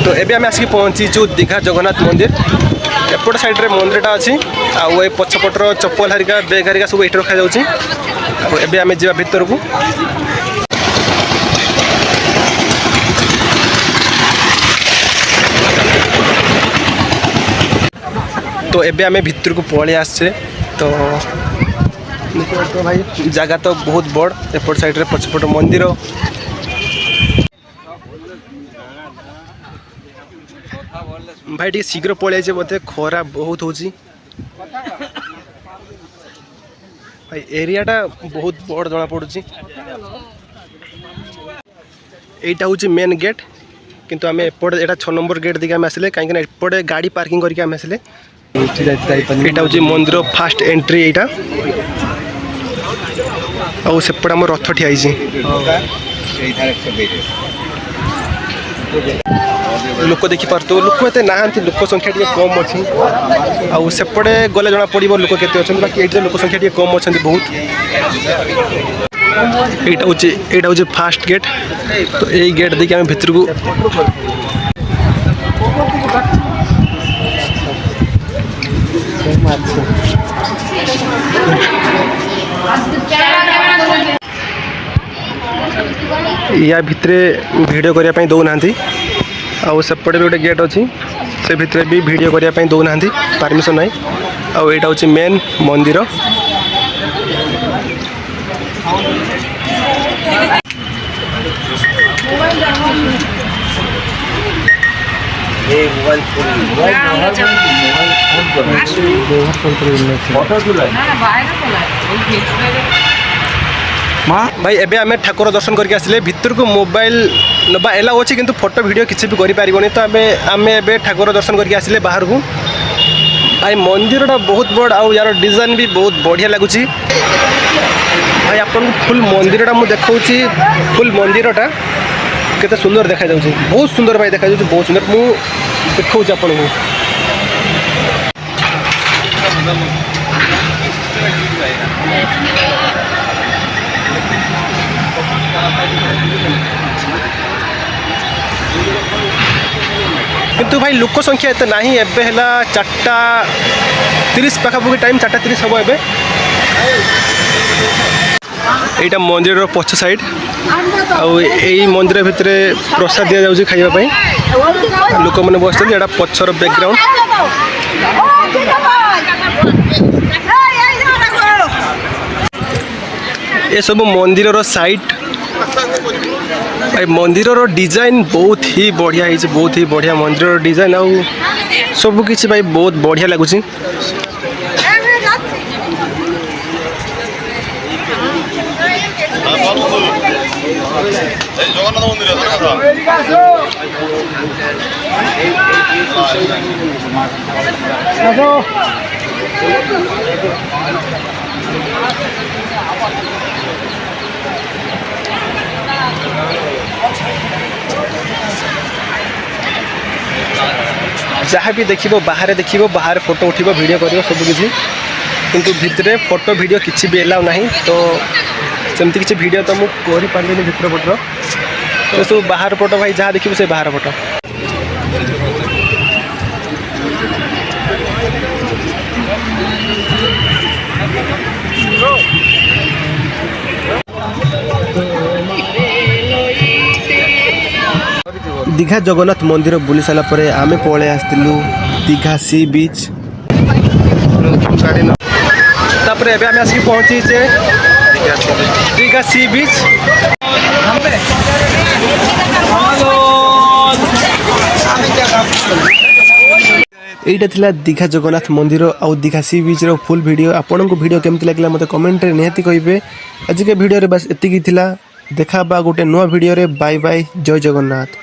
तो एबे आम आसिक पहुँचीचु दीघा जगन्नाथ मंदिर। एपट साइड्रे मंदिरटा अच्छी आउ ए पछपटर चप्पल हरिका बेग हरिका सब ये रखा जाए। आम जा भितर को तो एबे आम भितर को पलि आसे। तो भाई जगह तो बहुत बड़ एपट साइड्रे पछपट मंदिर। भाई टी शीघ्र पलि आइए बोधे खरा बहुत होची। भाई एरियाटा बहुत बड़ जना पड़ुची। एटा हूँ मेन गेट किंतु आम एपटे एटा 6 नंबर गेट देखिए आम आसिले कहीं एपटे गाड़ी पार्किंग करके आम आसिले। एटा हूँ मंदिर फास्ट एंट्री एटा आउ सेपटे आम रथ ठियाई। लोक देखी पार्थ लोक एत ना लोक संख्या टी कम अच्छी आउ सेपटे गले जना पड़ो लोक केते अच्छा बाकी ये लोक संख्या टी कम अच्छा बहुत। एटा हूँ फास्ट गेट। तो यही गेट देखिए आम भितर को या भितरे वीडियो करने दौना आउ सेपटे भी गोटे गेट अच्छी से भितर भी वीडियो करने दौना परमिशन ना। आउ एटा हूँ मेन मंदिर। भाई एबे आमे ठाकुर दर्शन करके आसिले भितर को मोबाइल नबा एलाउ अच्छी किंतु फोटो वीडियो किसी भी करें। तो आमे एबे ठाकुर दर्शन करके आसिले बाहर को। भाई मंदिरटा बहुत बड़ आउ यार डिजाइन भी बहुत बढ़िया लगुच। भाई आपन फुल मंदिरटा मु देखौची फुल मंदिरटा केते सुंदर देखा जाउची बहुत सुंदर भाई देखा जाउची बहुत सुंदर मु देखौची आपन को। किंतु भाई लोक संख्या एत ना एबे है 4:30 पाखापाखि टाइम 4:30 हम एबे। एटा मंदिर पछ साइड आउ यही मंदिर भितर प्रसाद दि जाऊँ खाइबापी लोक मैंने बस एटा पछर बैकग्राउंड। ये सब मंदिर साइड मंदिर डिजाइन बहुत ही बढ़िया है बहुत ही बढ़िया मंदिर डिजाइन आउ सब किसी भाई बहुत बढ़िया लगुच। जहाँ भी देखो बाहर देखो बाहर फोटो उठो वीडियो कर सब किसी किंतु भितर फोटो वीडियो किसी भी एलाउ ना। तो सेमती किसी वीडियो तो मुझे पारे भितर पटर तो सब बाहर फोटो भाई जहाँ देखो से बाहर फोटो। दीघा जगन्नाथ मंदिर बुली सारा पर आमे पळे आस्तिलु दीघा सी बीच। तापर एबे आमे आसी पहुंची जे दीघा सी बीच। एटा थिला दीघा जगन्नाथ मंदिर आउ दीघा सी बीच रो फुल वीडियो। आपन को वीडियो केमति लागला मते कमेंट रे निहाती कहिबे। आज के वीडियो रे बस एतिकी थिला। देखा बा गोटे नुआ वीडियो रे। बाय बाय जय जगन्नाथ।